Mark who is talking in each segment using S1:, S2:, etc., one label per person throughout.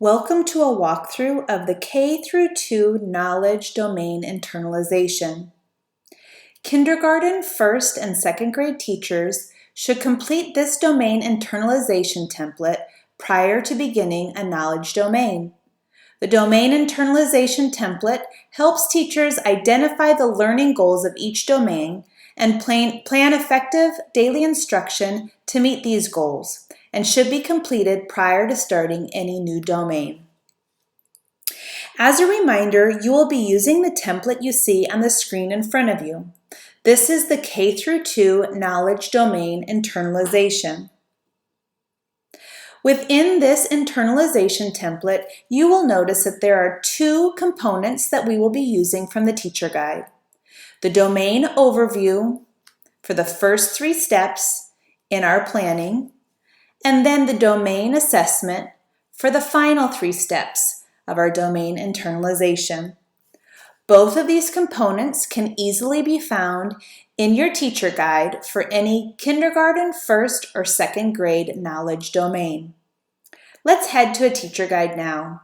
S1: Welcome to a walkthrough of the K-2 Knowledge Domain Internalization. Kindergarten, first, and second grade teachers should complete this domain internalization template prior to beginning a knowledge domain. The domain internalization template helps teachers identify the learning goals of each domain and plan effective daily instruction to meet these goals, and should be completed prior to starting any new domain. As a reminder, you will be using the template you see on the screen in front of you. This is the K-2 Knowledge Domain Internalization. Within this internalization template, you will notice that there are two components that we will be using from the teacher guide. The domain overview for the first 3 steps in our planning, and then the domain assessment for the final 3 steps of our domain internalization. Both of these components can easily be found in your teacher guide for any kindergarten, first, or second grade knowledge domain. Let's head to a teacher guide now.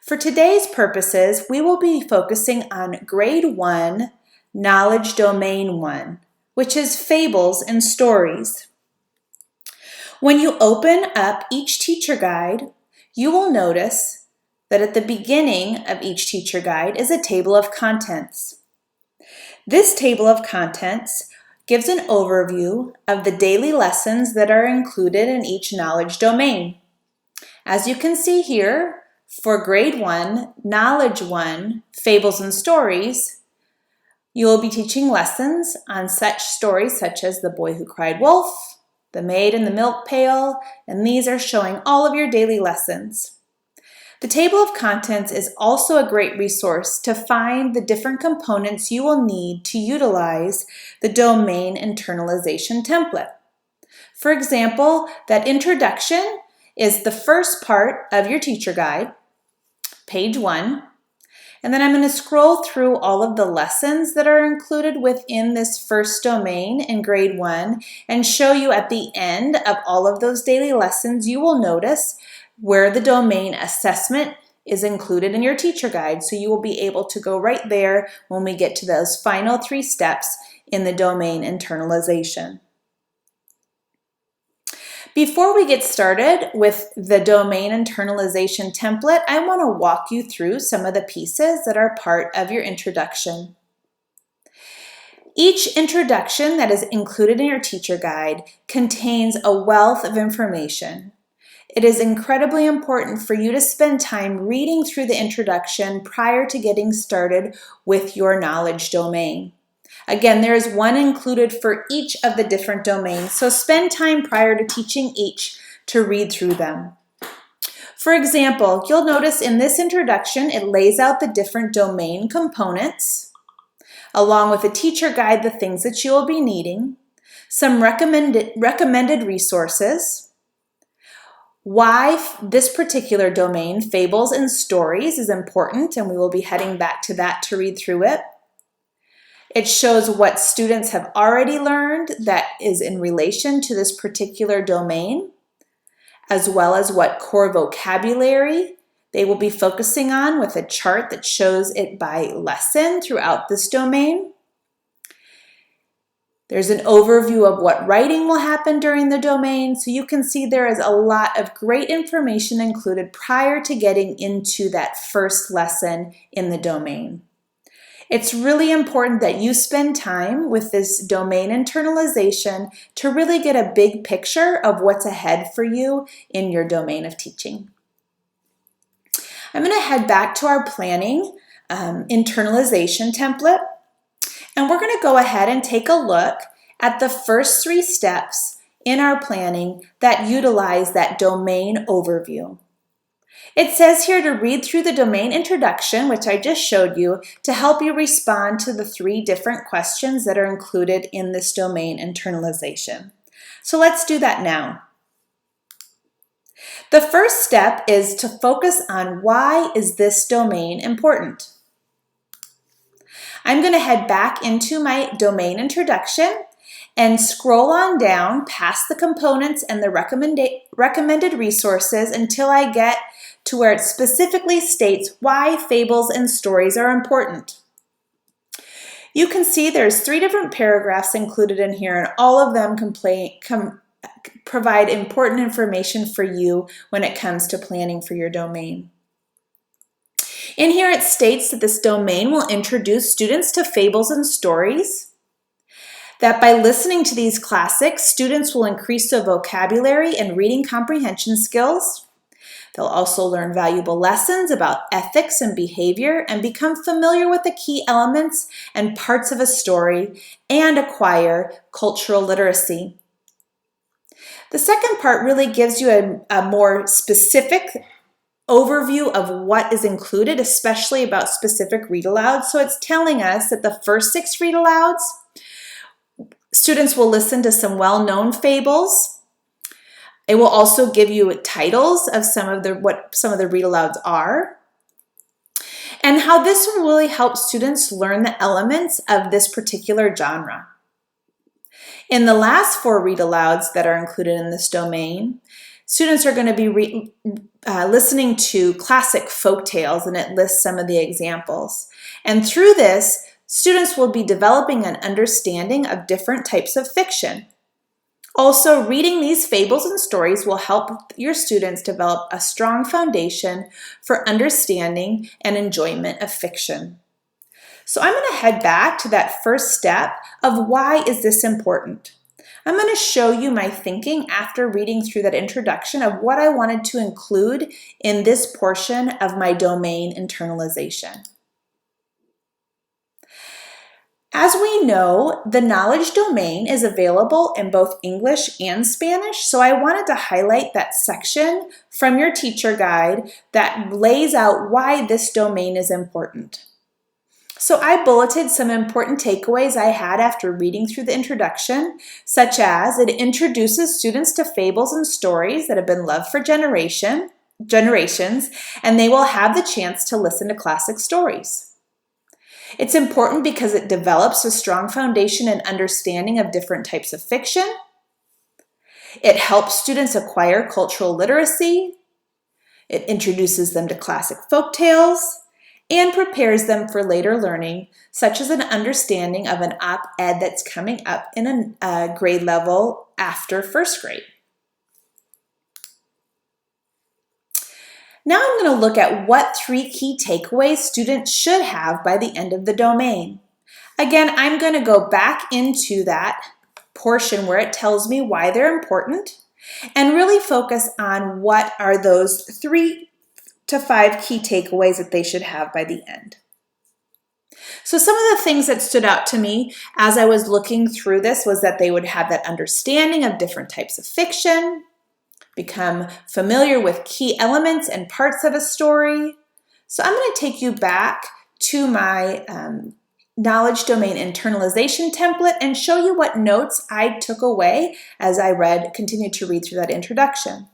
S1: For today's purposes, we will be focusing on grade 1, knowledge domain 1, which is fables and stories. When you open up each teacher guide, you will notice that at the beginning of each teacher guide is a table of contents. This table of contents gives an overview of the daily lessons that are included in each knowledge domain. As you can see here, for grade 1, knowledge 1, fables and stories, you will be teaching lessons on such stories such as The Boy Who Cried Wolf, The Maid in the Milk Pail, and these are showing all of your daily lessons. The table of contents is also a great resource to find the different components you will need to utilize the domain internalization template. For example, that introduction is the first part of your teacher guide, page 1. And then I'm going to scroll through all of the lessons that are included within this first domain in grade 1 and show you at the end of all of those daily lessons, you will notice where the domain assessment is included in your teacher guide. So you will be able to go right there when we get to those final 3 steps in the domain internalization. Before we get started with the domain internalization template, I want to walk you through some of the pieces that are part of your introduction. Each introduction that is included in your teacher guide contains a wealth of information. It is incredibly important for you to spend time reading through the introduction prior to getting started with your knowledge domain. Again, there is one included for each of the different domains, so spend time prior to teaching each to read through them. For example, you'll notice in this introduction, it lays out the different domain components, along with a teacher guide, the things that you will be needing, some recommended resources, why this particular domain, fables and stories, is important, and we will be heading back to that to read through it. It shows what students have already learned that is in relation to this particular domain, as well as what core vocabulary they will be focusing on with a chart that shows it by lesson throughout this domain. There's an overview of what writing will happen during the domain, so you can see there is a lot of great information included prior to getting into that first lesson in the domain. It's really important that you spend time with this domain internalization to really get a big picture of what's ahead for you in your domain of teaching. I'm going to head back to our planning internalization template, and we're going to go ahead and take a look at the first 3 steps in our planning that utilize that domain overview. It says here to read through the domain introduction, which I just showed you, to help you respond to the 3 different questions that are included in this domain internalization. So let's do that now. The first step is to focus on why is this domain important. I'm going to head back into my domain introduction and scroll on down past the components and the recommended resources until I get to where it specifically states why fables and stories are important. You can see there's 3 different paragraphs included in here, and all of them provide important information for you when it comes to planning for your domain. In here it states that this domain will introduce students to fables and stories, that by listening to these classics, students will increase their vocabulary and reading comprehension skills. They'll also learn valuable lessons about ethics and behavior and become familiar with the key elements and parts of a story and acquire cultural literacy. The second part really gives you a more specific overview of what is included, especially about specific read-alouds. So it's telling us that the first 6 read-alouds, students will listen to some well-known fables. It will also give you titles of what some of the read-alouds are, and how this will really help students learn the elements of this particular genre. In the last 4 read-alouds that are included in this domain, students are going to be listening to classic folk tales, and it lists some of the examples. And through this, students will be developing an understanding of different types of fiction. Also, reading these fables and stories will help your students develop a strong foundation for understanding and enjoyment of fiction. So I'm going to head back to that first step of why is this important. I'm going to show you my thinking after reading through that introduction of what I wanted to include in this portion of my domain internalization. As we know, the knowledge domain is available in both English and Spanish, so I wanted to highlight that section from your teacher guide that lays out why this domain is important. So I bulleted some important takeaways I had after reading through the introduction, such as it introduces students to fables and stories that have been loved for generations, and they will have the chance to listen to classic stories. It's important because it develops a strong foundation and understanding of different types of fiction. It helps students acquire cultural literacy. It introduces them to classic folk tales and prepares them for later learning, such as an understanding of an op-ed that's coming up in a grade level after first grade. Now I'm going to look at what 3 key takeaways students should have by the end of the domain. Again, I'm going to go back into that portion where it tells me why they're important and really focus on what are those 3 to 5 key takeaways that they should have by the end. So some of the things that stood out to me as I was looking through this was that they would have that understanding of different types of fiction, become familiar with key elements and parts of a story. So I'm going to take you back to my knowledge domain internalization template and show you what notes I took away as I continued to read through that introduction.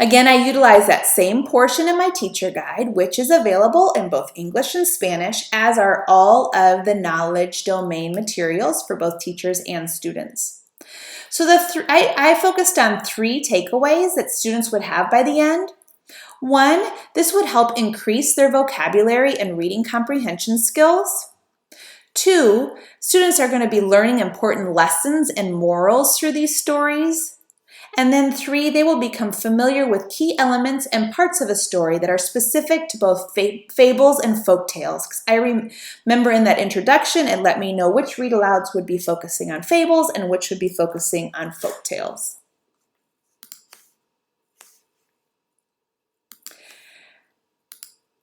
S1: Again, I utilize that same portion in my teacher guide, which is available in both English and Spanish, as are all of the knowledge domain materials for both teachers and students. So I focused on 3 takeaways that students would have by the end. 1, this would help increase their vocabulary and reading comprehension skills. 2, students are going to be learning important lessons and morals through these stories. And then 3, they will become familiar with key elements and parts of a story that are specific to both fables and folk tales. Because I remember in that introduction, it let me know which read-alouds would be focusing on fables and which would be focusing on folk tales.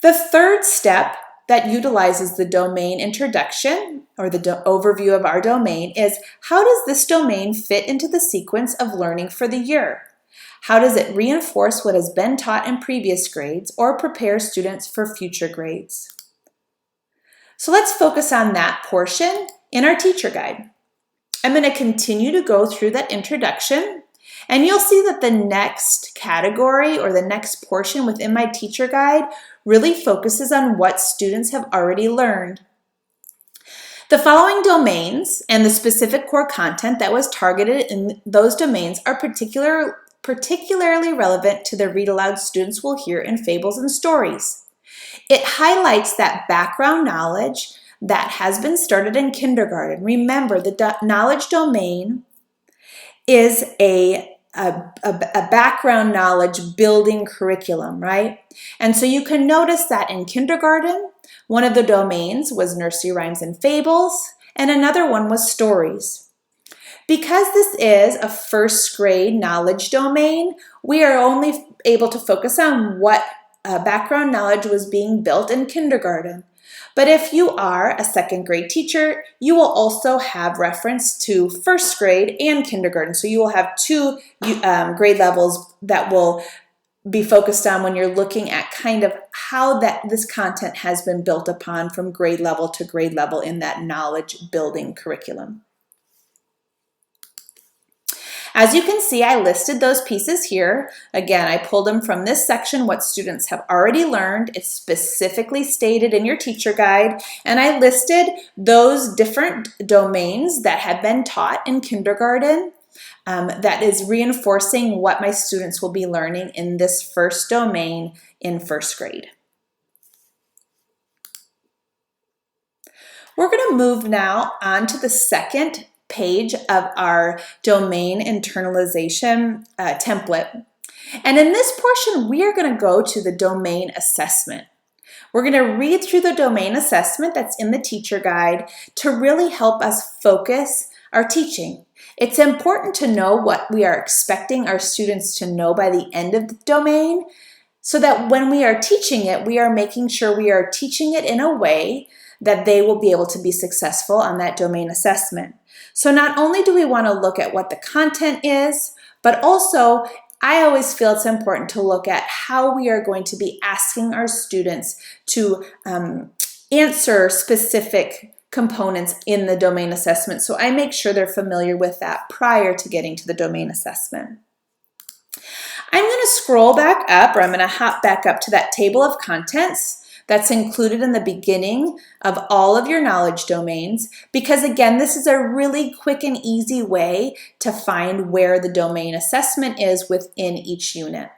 S1: The third step that utilizes the domain introduction or the overview of our domain is, how does this domain fit into the sequence of learning for the year? How does it reinforce what has been taught in previous grades or prepare students for future grades? So let's focus on that portion in our teacher guide. I'm going to continue to go through that introduction, and you'll see that the next category or the next portion within my teacher guide really focuses on what students have already learned. The following domains and the specific core content that was targeted in those domains are particularly particularly relevant to the read aloud students will hear in fables and stories. It highlights that background knowledge that has been started in kindergarten. Remember, the knowledge domain is a background knowledge building curriculum, right? And so you can notice that in kindergarten, one of the domains was nursery rhymes and fables, and another one was stories. Because this is a first grade knowledge domain, we are only able to focus on what background knowledge was being built in kindergarten. But if you are a second grade teacher, you will also have reference to first grade and kindergarten. So you will have two grade levels that will be focused on when you're looking at kind of how this content has been built upon from grade level to grade level in that knowledge building curriculum. As you can see, I listed those pieces here. Again, I pulled them from this section, what students have already learned. It's specifically stated in your teacher guide. And I listed those different domains that have been taught in kindergarten that is reinforcing what my students will be learning in this first domain in first grade. We're going to move now on to the second page of our domain internalization template. And in this portion, we are going to go to the domain assessment. We're going to read through the domain assessment that's in the teacher guide to really help us focus our teaching. It's important to know what we are expecting our students to know by the end of the domain so that when we are teaching it, we are making sure we are teaching it in a way that they will be able to be successful on that domain assessment. So not only do we want to look at what the content is, but also I always feel it's important to look at how we are going to be asking our students to answer specific components in the domain assessment. So I make sure they're familiar with that prior to getting to the domain assessment. I'm going to scroll back up, or I'm going to hop back up to that table of contents that's included in the beginning of all of your knowledge domains, because again, this is a really quick and easy way to find where the domain assessment is within each unit.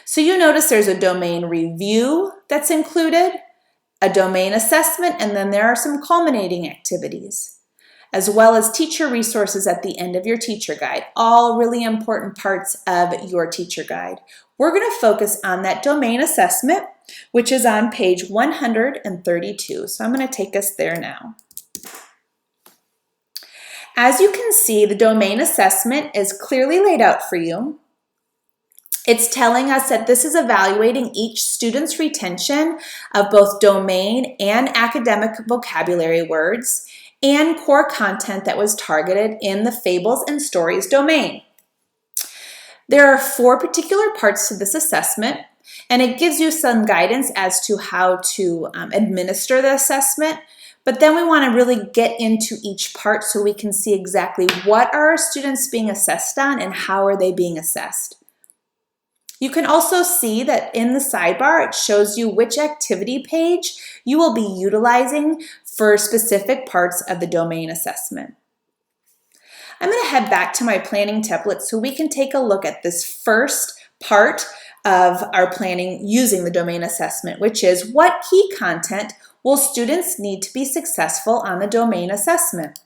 S1: So you notice there's a domain review that's included, a domain assessment, and then there are some culminating activities, as well as teacher resources at the end of your teacher guide, all really important parts of your teacher guide. We're going to focus on that domain assessment, which is on page 132. So I'm going to take us there now. As you can see, the domain assessment is clearly laid out for you. It's telling us that this is evaluating each student's retention of both domain and academic vocabulary words and core content that was targeted in the fables and stories domain. There are 4 particular parts to this assessment, and it gives you some guidance as to how to administer the assessment. But then we want to really get into each part so we can see exactly what are our students being assessed on and how are they being assessed. You can also see that in the sidebar, it shows you which activity page you will be utilizing for specific parts of the domain assessment. I'm going to head back to my planning template so we can take a look at this first part of our planning using the domain assessment, which is what key content will students need to be successful on the domain assessment.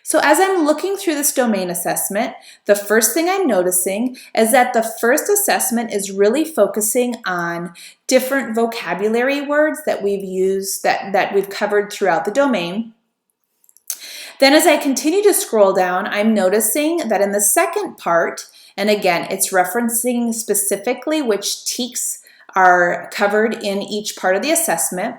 S1: So as I'm looking through this domain assessment, the first thing I'm noticing is that the first assessment is really focusing on different vocabulary words that we've used, that we've covered throughout the domain. Then as I continue to scroll down, I'm noticing that in the second part, and again, it's referencing specifically which TEKs are covered in each part of the assessment,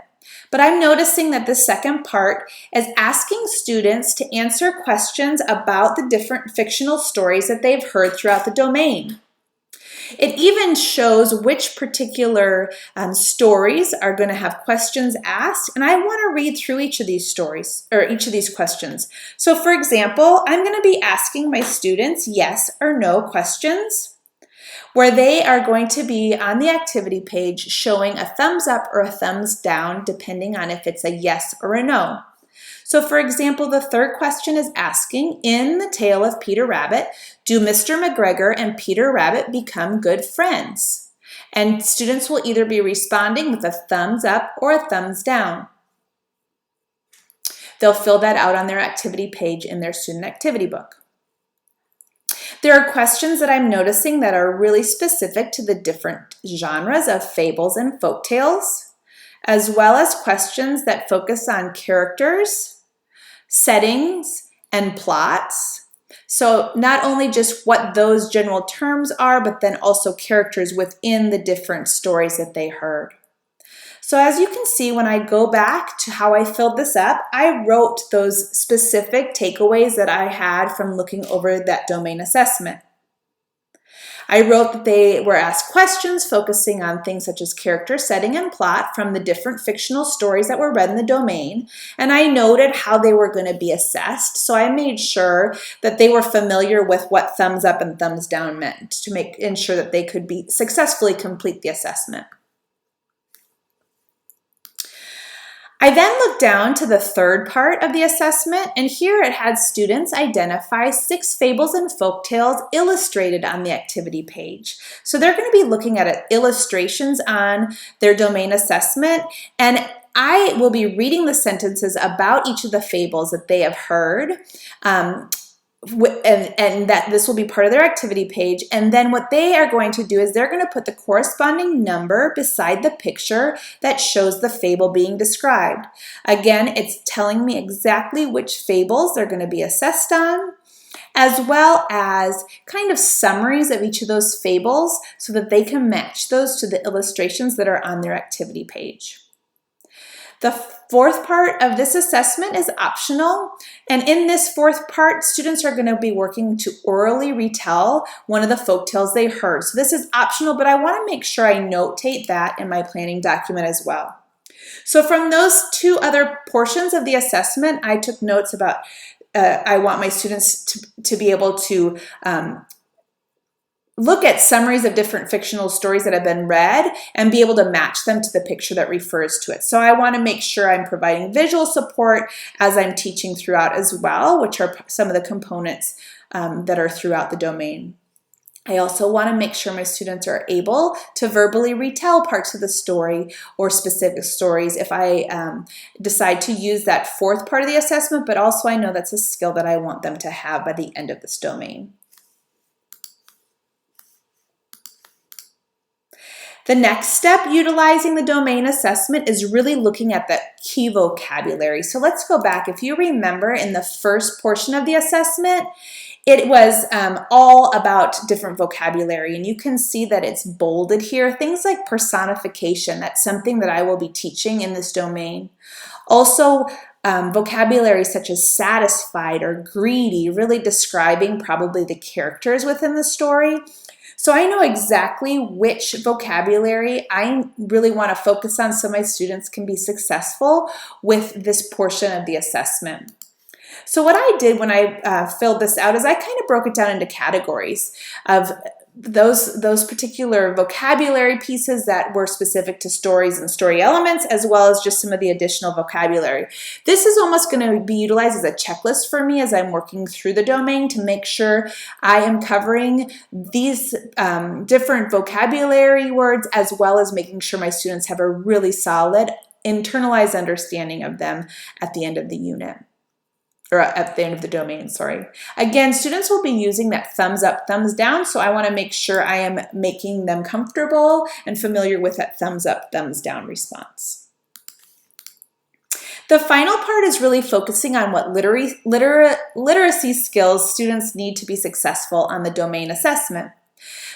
S1: but I'm noticing that the second part is asking students to answer questions about the different fictional stories that they've heard throughout the domain. It even shows which particular stories are going to have questions asked, and I want to read through each of these stories, or each of these questions. So for example, I'm going to be asking my students yes or no questions, where they are going to be on the activity page showing a thumbs up or a thumbs down, depending on if it's a yes or a no. So for example, the third question is asking, in the tale of Peter Rabbit, do Mr. McGregor and Peter Rabbit become good friends? And students will either be responding with a thumbs up or a thumbs down. They'll fill that out on their activity page in their student activity book. There are questions that I'm noticing that are really specific to the different genres of fables and folktales, as well as questions that focus on characters, settings, and plots. So not only just what those general terms are, but then also characters within the different stories that they heard. So as you can see, when I go back to how I filled this up, I wrote those specific takeaways that I had from looking over that domain assessment. I wrote that they were asked questions focusing on things such as character, setting, and plot from the different fictional stories that were read in the domain, and I noted how they were going to be assessed, so I made sure that they were familiar with what thumbs up and thumbs down meant to ensure that they could successfully complete the assessment. I then looked down to the third part of the assessment, and here it had students identify 6 fables and folktales illustrated on the activity page. So they're going to be looking at illustrations on their domain assessment, and I will be reading the sentences about each of the fables that they have heard, and that this will be part of their activity page. And then what they are going to do is they're going to put the corresponding number beside the picture that shows the fable being described. Again, it's telling me exactly which fables they're going to be assessed on, as well as kind of summaries of each of those fables so that they can match those to the illustrations that are on their activity page. The fourth part of this assessment is optional, and in this fourth part, students are going to be working to orally retell one of the folktales they heard. So this is optional, but I want to make sure I notate that in my planning document as well. So from those 2 other portions of the assessment, I took notes about I want my students to be able to look at summaries of different fictional stories that have been read and be able to match them to the picture that refers to it. So I want to make sure I'm providing visual support as I'm teaching throughout as well, which are some of the components that are throughout the domain. I also want to make sure my students are able to verbally retell parts of the story or specific stories if I decide to use that fourth part of the assessment, but also I know that's a skill that I want them to have by the end of this domain. The next step utilizing the domain assessment is really looking at the key vocabulary. So let's go back. If you remember in the first portion of the assessment, it was all about different vocabulary, and you can see that it's bolded here. Things like personification, that's something that I will be teaching in this domain. Also, vocabulary such as satisfied or greedy, really describing probably the characters within the story. So I know exactly which vocabulary I really want to focus on so my students can be successful with this portion of the assessment. So what I did when I filled this out is I kind of broke it down into categories of those particular vocabulary pieces that were specific to stories and story elements, as well as just some of the additional vocabulary. This is almost going to be utilized as a checklist for me as I'm working through the domain to make sure I am covering these different vocabulary words, as well as making sure my students have a really solid internalized understanding of them at the end of the unit. Or at the end of the domain, sorry. Again, students will be using that thumbs up, thumbs down, so I want to make sure I am making them comfortable and familiar with that thumbs up, thumbs down response. The final part is really focusing on what literacy skills students need to be successful on the domain assessment.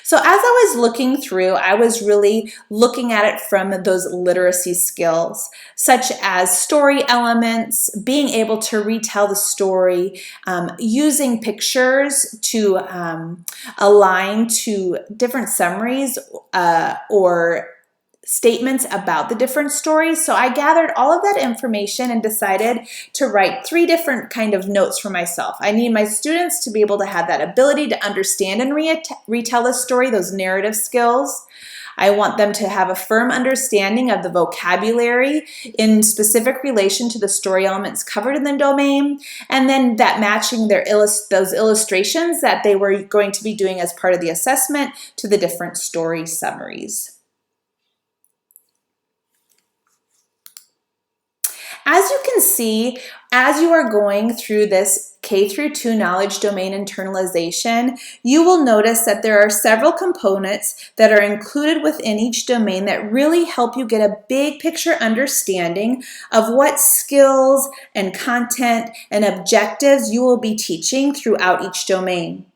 S1: So as I was looking through, I was really looking at it from those literacy skills, such as story elements, being able to retell the story, using pictures to align to different summaries or statements about the different stories. So I gathered all of that information and decided to write 3 different kind of notes for myself. I need my students to be able to have that ability to understand and retell a story, those narrative skills. I want them to have a firm understanding of the vocabulary in specific relation to the story elements covered in the domain, and then that matching those illustrations that they were going to be doing as part of the assessment to the different story summaries. As you can see, as you are going through this K-2 Knowledge Domain Internalization, you will notice that there are several components that are included within each domain that really help you get a big picture understanding of what skills and content and objectives you will be teaching throughout each domain.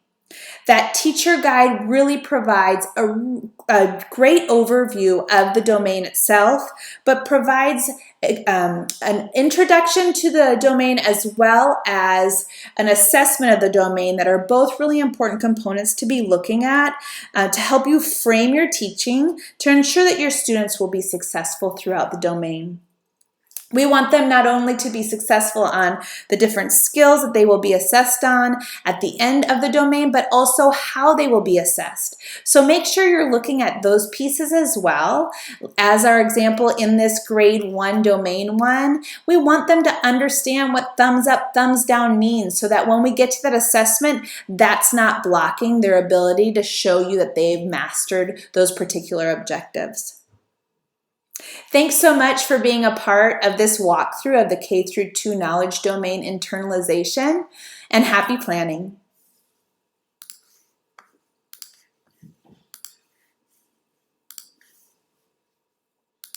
S1: That teacher guide really provides a great overview of the domain itself, but provides an introduction to the domain as well as an assessment of the domain that are both really important components to be looking at to help you frame your teaching to ensure that your students will be successful throughout the domain. We want them not only to be successful on the different skills that they will be assessed on at the end of the domain, but also how they will be assessed. So make sure you're looking at those pieces as well. As our example in this grade 1, domain 1, we want them to understand what thumbs up, thumbs down means so that when we get to that assessment, that's not blocking their ability to show you that they've mastered those particular objectives. Thanks so much for being a part of this walkthrough of the K-2 Knowledge Domain Internalization, and happy planning.